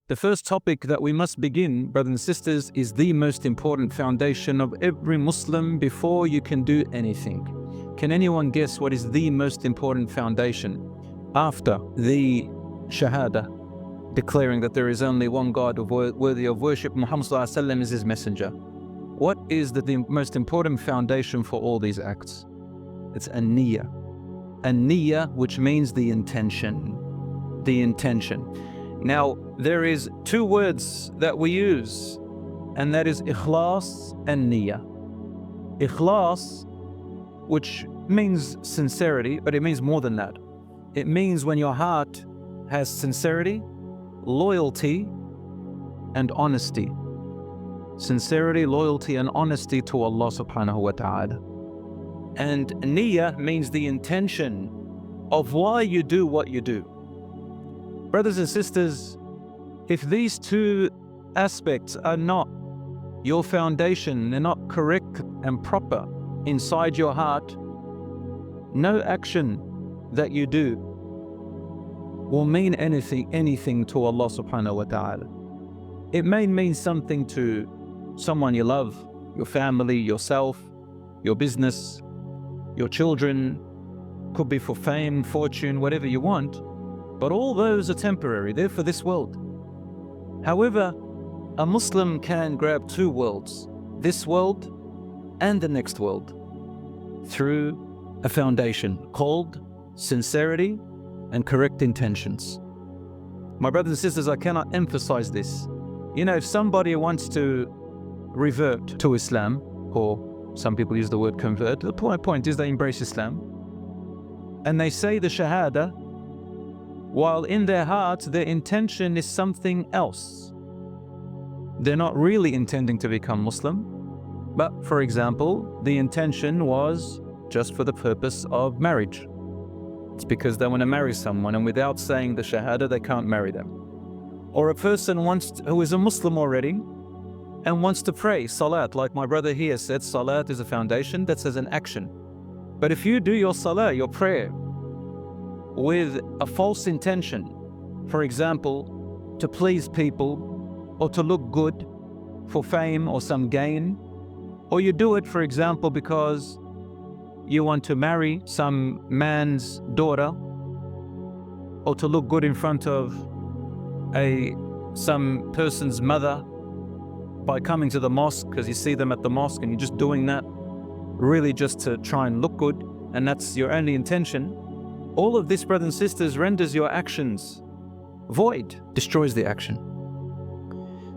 The first topic that we must begin, brothers and sisters, is the most important foundation of every Muslim before you can do anything. Can anyone guess what is the most important foundation after the Shahada, declaring that there is only one God worthy of worship, Muhammad ﷺ is his messenger? What is the most important foundation for all these acts? It's a niyyah. A niyyah, which means the intention. The intention. Now, there is two words that we use, and that is ikhlas and niyyah. Ikhlas, which means sincerity, but it means more than that. It means when your heart has sincerity, loyalty, and honesty. Sincerity, loyalty, and honesty to Allah subhanahu wa ta'ala. And niyyah means the intention of why you do what you do. Brothers and sisters, if these two aspects are not your foundation, they're not correct and proper inside your heart, no action that you do will mean anything to Allah subhanahu wa ta'ala. It may mean something to someone you love, your family, yourself, your business, your children, could be for fame, fortune, whatever you want. But all those are temporary, they're for this world. However, a Muslim can grab two worlds, this world and the next world, through a foundation called sincerity and correct intentions. My brothers and sisters, I cannot emphasize this. You know, if somebody wants to revert to Islam, or some people use the word convert, the point is they embrace Islam, and they say the Shahada, while in their hearts their intention is something else. They're not really intending to become Muslim, but for example, the intention was just for the purpose of marriage. It's because they want to marry someone, and without saying the Shahada, they can't marry them. Or a person who is a Muslim already and wants to pray, Salat, like my brother here said, Salat is a foundation that says an action. But if you do your Salah, your prayer, with a false intention, for example, to please people or to look good for fame or some gain, or you do it, for example, because you want to marry some man's daughter, or to look good in front of some person's mother by coming to the mosque because you see them at the mosque and you're just doing that really just to try and look good, and that's your only intention. All of this, brothers and sisters, renders your actions void, destroys the action.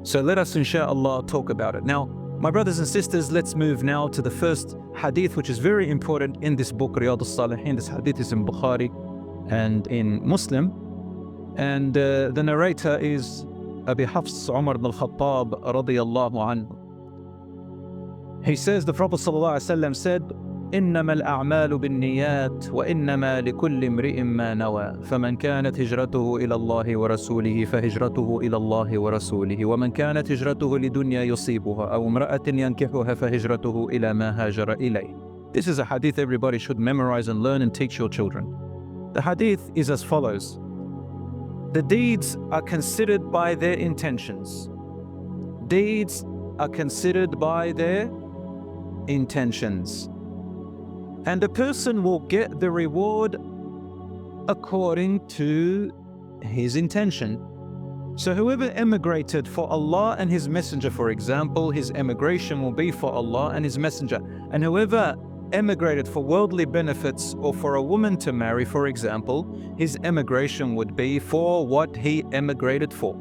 So let us, inshallah, talk about it. Now, my brothers and sisters, let's move now to the first hadith, which is very important in this book, Riyadh al-Salihin. This hadith is in Bukhari and in Muslim. And the narrator is Abi Hafs Umar ibn al-Khattab radiyallahu anhu. He says, the Prophet ﷺ said, إنما الأعمال بالنيات وإنما لكل امرئ ما نوى فمن كانت هجرته إلى الله ورسوله فهجرته إلى الله ورسوله ومن كانت هجرته لدنيا يصيبها أو امرأة ينكحها فهجرته إلى ما هاجر إليه. This is a hadith everybody should memorize and learn and teach your children. The hadith is as follows. The deeds are considered by their intentions. Deeds are considered by their intentions. And a person will get the reward according to his intention. So whoever emigrated for Allah and His Messenger, for example, his emigration will be for Allah and His Messenger. And whoever emigrated for worldly benefits or for a woman to marry, for example, his emigration would be for what he emigrated for.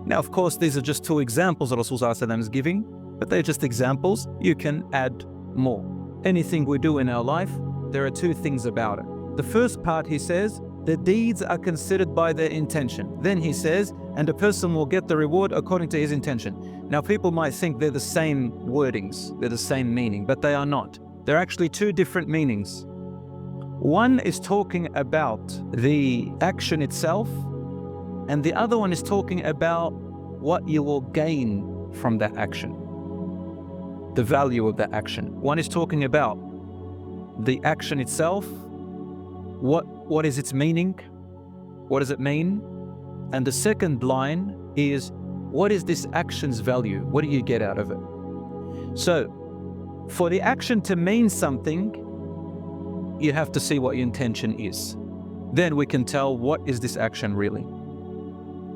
Now, of course, these are just two examples that Rasulullah is giving, but they're just examples. You can add more. Anything we do in our life, there are two things about it. The first part, he says, the deeds are considered by their intention. Then he says, and a person will get the reward according to his intention. Now, people might think they're the same wordings, they're the same meaning, but they are not. They're actually two different meanings. One is talking about the action itself, and the other one is talking about what you will gain from that action. The value of that action. One is talking about the action itself, what is its meaning, what does it mean? And the second line is, what is this action's value? What do you get out of it? So, for the action to mean something, you have to see what your intention is. Then we can tell, what is this action really?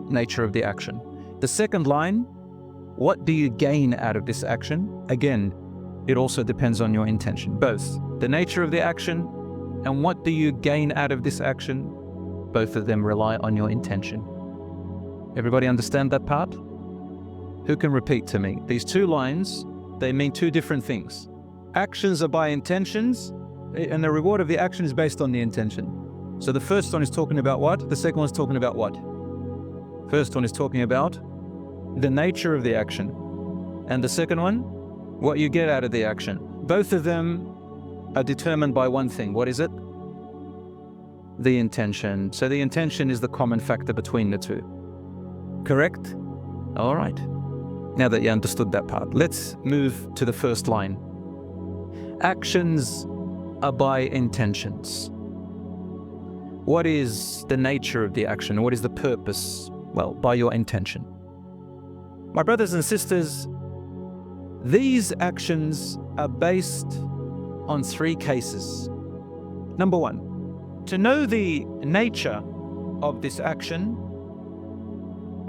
Nature of the action. The second line, what do you gain out of this action? Again, it also depends on your intention. Both the nature of the action and what do you gain out of this action, both of them rely on your intention. Everybody understand that part? Who can repeat to me? These two lines, they mean two different things. Actions are by intentions, and the reward of the action is based on the intention. So the first one is talking about what? The second one is talking about what? First one is talking about the nature of the action. And the second one, what you get out of the action. Both of them are determined by one thing. What is it? The intention. So the intention is the common factor between the two. Correct? All right. Now that you understood that part, let's move to the first line. Actions are by intentions. What is the nature of the action? What is the purpose? Well, by your intention. My brothers and sisters, these actions are based on three cases. Number one, to know the nature of this action,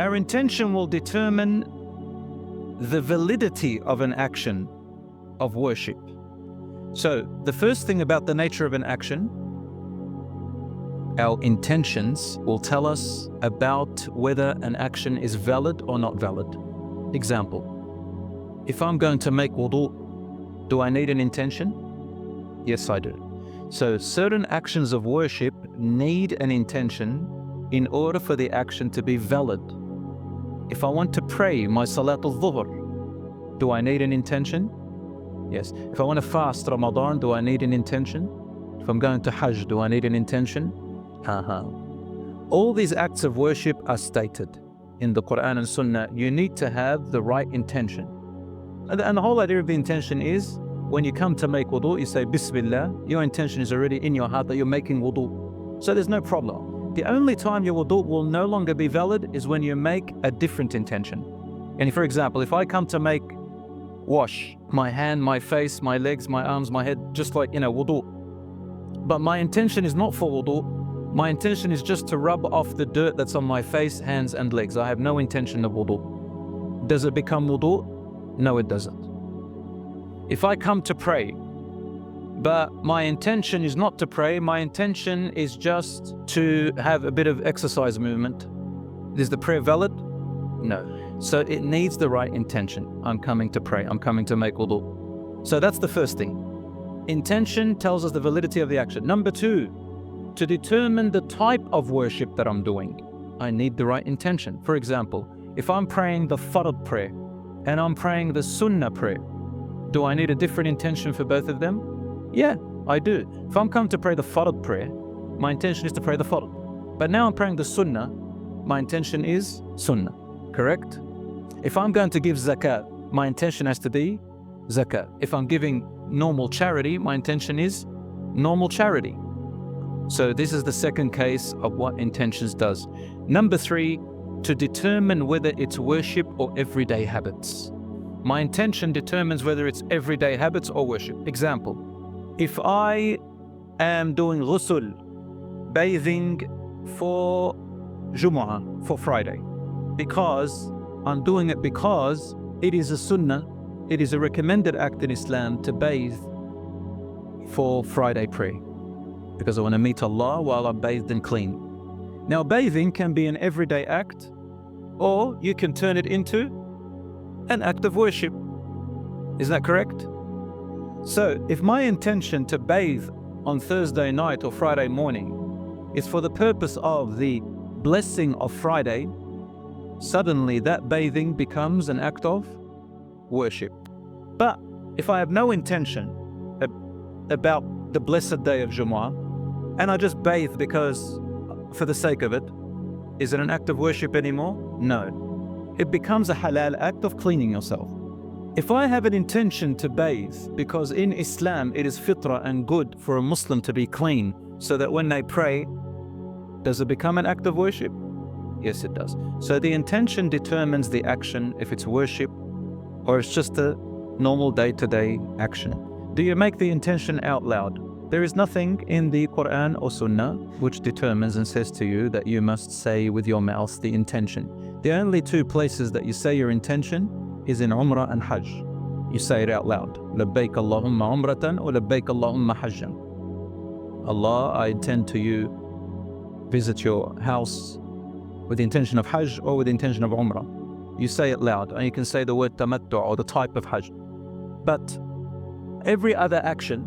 our intention will determine the validity of an action of worship. So, the first thing about the nature of an action, our intentions will tell us about whether an action is valid or not valid. Example, if I'm going to make wudu, do I need an intention? Yes, I do. So certain actions of worship need an intention in order for the action to be valid. If I want to pray my Salatul Dhuhr, do I need an intention? Yes. If I want to fast Ramadan, do I need an intention? If I'm going to Hajj, do I need an intention? All these acts of worship are stated in the Quran and Sunnah. You need to have the right intention. And the whole idea of the intention is, when you come to make wudu, you say Bismillah, your intention is already in your heart that you're making wudu. So there's no problem. The only time your wudu will no longer be valid is when you make a different intention. And for example, if I come to wash my hand, my face, my legs, my arms, my head, just like, wudu. But my intention is not for wudu. My intention is just to rub off the dirt that's on my face, hands, and legs. I have no intention of wudu. Does it become wudu? No, it doesn't. If I come to pray, but my intention is not to pray, my intention is just to have a bit of exercise movement, is the prayer valid? No. So it needs the right intention. I'm coming to pray. I'm coming to make wudu. So that's the first thing. Intention tells us the validity of the action. Number two, to determine the type of worship that I'm doing, I need the right intention. For example, if I'm praying the Fard prayer and I'm praying the Sunnah prayer, do I need a different intention for both of them? Yeah, I do. If I'm coming to pray the Fard prayer, my intention is to pray the Fard. But now I'm praying the Sunnah, my intention is Sunnah, correct? If I'm going to give zakat, my intention has to be zakat. If I'm giving normal charity, my intention is normal charity. So this is the second case of what intentions does. Number three, to determine whether it's worship or everyday habits. My intention determines whether it's everyday habits or worship. Example, if I am doing ghusl, bathing for Jumu'ah, for Friday, because I'm doing it because it is a sunnah, it is a recommended act in Islam to bathe for Friday prayer, because I want to meet Allah while I'm bathed and clean. Now, bathing can be an everyday act, or you can turn it into an act of worship. Is that correct? So, if my intention to bathe on Thursday night or Friday morning is for the purpose of the blessing of Friday, suddenly that bathing becomes an act of worship. But if I have no intention about the blessed day of Jumu'ah, and I just bathe because for the sake of it, is it an act of worship anymore? No. It becomes a halal act of cleaning yourself. If I have an intention to bathe because in Islam it is fitrah and good for a Muslim to be clean so that when they pray, does it become an act of worship? Yes, it does. So the intention determines the action, if it's worship or it's just a normal day-to-day action. Do you make the intention out loud? There is nothing in the Quran or Sunnah which determines and says to you that you must say with your mouth the intention. The only two places that you say your intention is in Umrah and Hajj. You say it out loud. Labbaik Allahumma umratan or labbaik Allahumma hajjan. Allah, I intend to visit your house with the intention of Hajj or with the intention of Umrah. You say it loud, and you can say the word tamattu' or the type of Hajj. But every other action,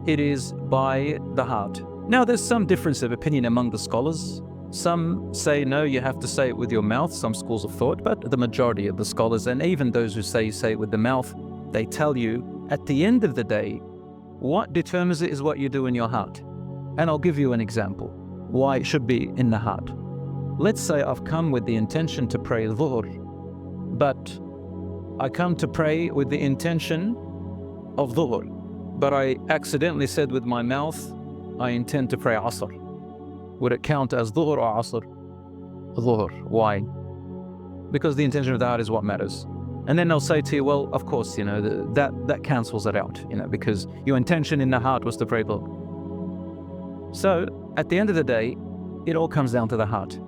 it is by the heart. Now, there's some difference of opinion among the scholars. Some say, no, you have to say it with your mouth, some schools of thought, but the majority of the scholars, and even those who say it with the mouth, they tell you, at the end of the day, what determines it is what you do in your heart. And I'll give you an example, why it should be in the heart. Let's say I've come with the intention to pray Dhuhr, but I come to pray with the intention of Dhuhr, but I accidentally said with my mouth, I intend to pray Asr. Would it count as Dhuhr or Asr? Dhuhr. Why? Because the intention of the heart is what matters. And then they'll say to you, well, of course, that cancels it out, because your intention in the heart was to pray Dhuhr. So at the end of the day, it all comes down to the heart.